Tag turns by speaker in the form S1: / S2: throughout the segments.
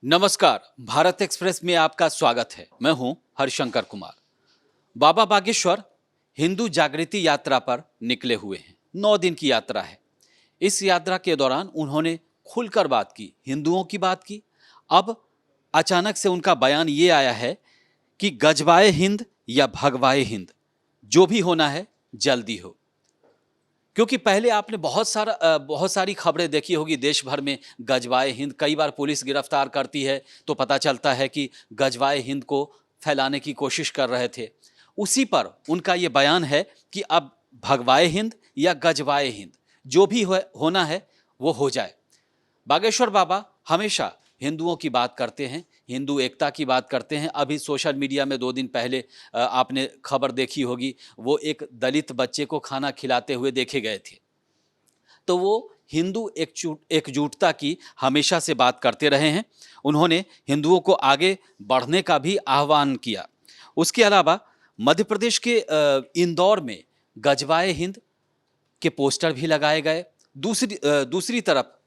S1: नमस्कार, भारत एक्सप्रेस में आपका स्वागत है। मैं हूं हरिशंकर कुमार। बाबा बागेश्वर हिंदू जागृति यात्रा पर निकले हुए हैं। 9 दिन की यात्रा है। इस यात्रा के दौरान उन्होंने खुलकर बात की, हिंदुओं की बात की। अब अचानक से उनका बयान ये आया है कि गजवाए हिंद या भगवाए हिंद, जो भी होना है जल्दी हो। क्योंकि पहले आपने बहुत सारी खबरें देखी होगी देश भर में, गजवाए हिंद। कई बार पुलिस गिरफ्तार करती है तो पता चलता है कि गजवाए हिंद को फैलाने की कोशिश कर रहे थे। उसी पर उनका ये बयान है कि अब भगवाए हिंद या गजवाए हिंद, जो भी होना है वो हो जाए। बागेश्वर बाबा हमेशा हिंदुओं की बात करते हैं, हिंदू एकता की बात करते हैं। अभी सोशल मीडिया में 2 दिन पहले आपने खबर देखी होगी, वो एक दलित बच्चे को खाना खिलाते हुए देखे गए थे। तो वो हिंदू एकजुटता की हमेशा से बात करते रहे हैं। उन्होंने हिंदुओं को आगे बढ़ने का भी आह्वान किया। उसके अलावा मध्य प्रदेश के इंदौर में गजवाए हिंद के पोस्टर भी लगाए गए। दूसरी तरफ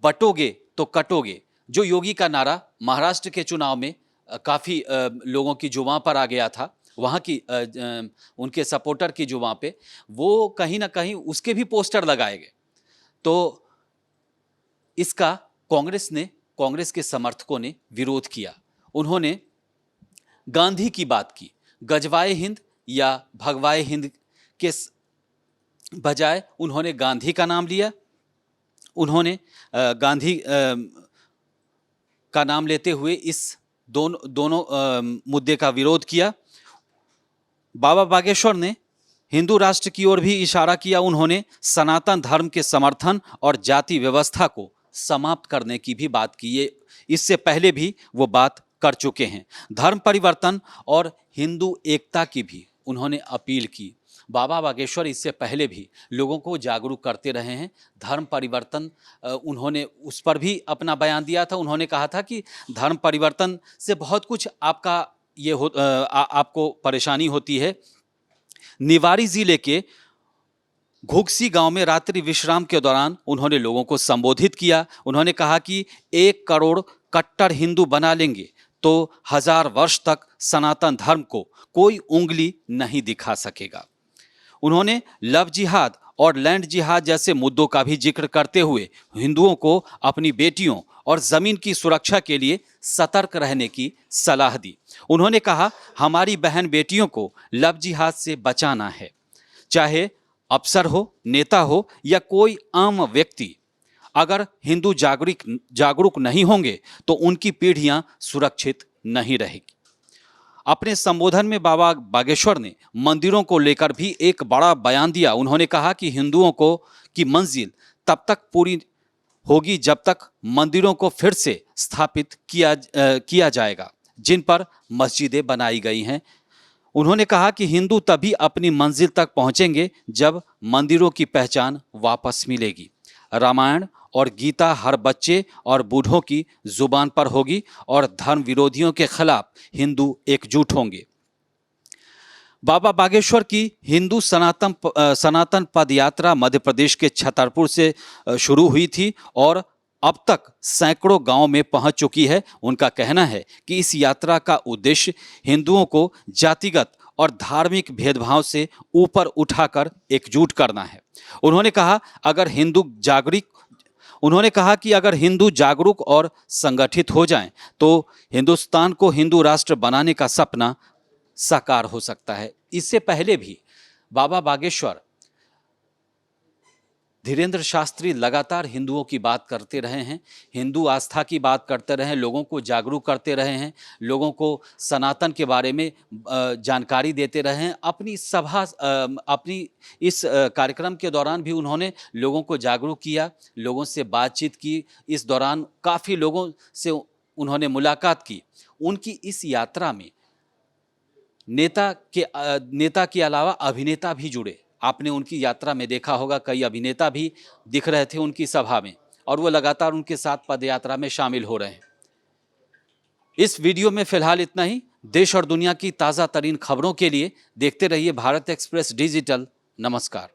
S1: बटोगे तो कटोगे, जो योगी का नारा महाराष्ट्र के चुनाव में काफ़ी लोगों की जुबां पर आ गया था, वहाँ की उनके सपोर्टर की जुबां पे, वो कहीं ना कहीं उसके भी पोस्टर लगाए गए। तो इसका कांग्रेस के समर्थकों ने विरोध किया। उन्होंने गांधी की बात की। गजवाए हिंद या भगवाए हिंद के बजाय उन्होंने गांधी का नाम लिया। उन्होंने गांधी का नाम लेते हुए इस दोनों मुद्दे का विरोध किया। बाबा बागेश्वर ने हिंदू राष्ट्र की ओर भी इशारा किया। उन्होंने सनातन धर्म के समर्थन और जाति व्यवस्था को समाप्त करने की भी बात की। ये इससे पहले भी वो बात कर चुके हैं। धर्म परिवर्तन और हिंदू एकता की भी उन्होंने अपील की। बाबा बागेश्वर इससे पहले भी लोगों को जागरूक करते रहे हैं। धर्म परिवर्तन, उन्होंने उस पर भी अपना बयान दिया था। उन्होंने कहा था कि धर्म परिवर्तन से बहुत कुछ आपको परेशानी होती है। निवाड़ी जिले के घुघसी गांव में रात्रि विश्राम के दौरान उन्होंने लोगों को संबोधित किया। उन्होंने कहा कि 1 करोड़ कट्टर हिंदू बना लेंगे तो 1000 वर्ष तक सनातन धर्म को कोई उंगली नहीं दिखा सकेगा। उन्होंने लव जिहाद और लैंड जिहाद जैसे मुद्दों का भी जिक्र करते हुए हिंदुओं को अपनी बेटियों और जमीन की सुरक्षा के लिए सतर्क रहने की सलाह दी। उन्होंने कहा, हमारी बहन बेटियों को लव जिहाद से बचाना है। चाहे अफसर हो, नेता हो या कोई आम व्यक्ति, अगर हिंदू जागरूक नहीं होंगे तो उनकी पीढ़ियां सुरक्षित नहीं रहेगी। अपने संबोधन में बाबा बागेश्वर ने मंदिरों को लेकर भी एक बड़ा बयान दिया। उन्होंने कहा कि हिंदुओं की मंजिल तब तक पूरी होगी जब तक मंदिरों को फिर से स्थापित किया जाएगा जिन पर मस्जिदें बनाई गई हैं। उन्होंने कहा कि हिंदू तभी अपनी मंजिल तक पहुंचेंगे जब मंदिरों की पहचान वापस मिलेगी। रामायण और गीता हर बच्चे और बूढ़ों की जुबान पर होगी और धर्म विरोधियों के खिलाफ हिंदू एकजुट होंगे। बाबा बागेश्वर की हिंदू सनातन पद यात्रा मध्य प्रदेश के छतरपुर से शुरू हुई थी और अब तक सैकड़ों गांव में पहुंच चुकी है। उनका कहना है कि इस यात्रा का उद्देश्य हिंदुओं को जातिगत और धार्मिक भेदभाव से ऊपर उठाकर एकजुट करना है। उन्होंने कहा कि अगर हिंदू जागरूक और संगठित हो जाएं तो हिंदुस्तान को हिंदू राष्ट्र बनाने का सपना साकार हो सकता है। इससे पहले भी बाबा बागेश्वर, धीरेन्द्र शास्त्री लगातार हिंदुओं की बात करते रहे हैं, हिंदू आस्था की बात करते रहे हैं, लोगों को जागरूक करते रहे हैं, लोगों को सनातन के बारे में जानकारी देते रहे हैं। अपनी इस कार्यक्रम के दौरान भी उन्होंने लोगों को जागरूक किया, लोगों से बातचीत की। इस दौरान काफ़ी लोगों से उन्होंने मुलाकात की। उनकी इस यात्रा में नेता के अलावा अभिनेता भी जुड़े। आपने उनकी यात्रा में देखा होगा, कई अभिनेता भी दिख रहे थे उनकी सभा में और वो लगातार उनके साथ पदयात्रा में शामिल हो रहे हैं। इस वीडियो में फिलहाल इतना ही। देश और दुनिया की ताज़ा तरीन खबरों के लिए देखते रहिए भारत एक्सप्रेस डिजिटल। नमस्कार।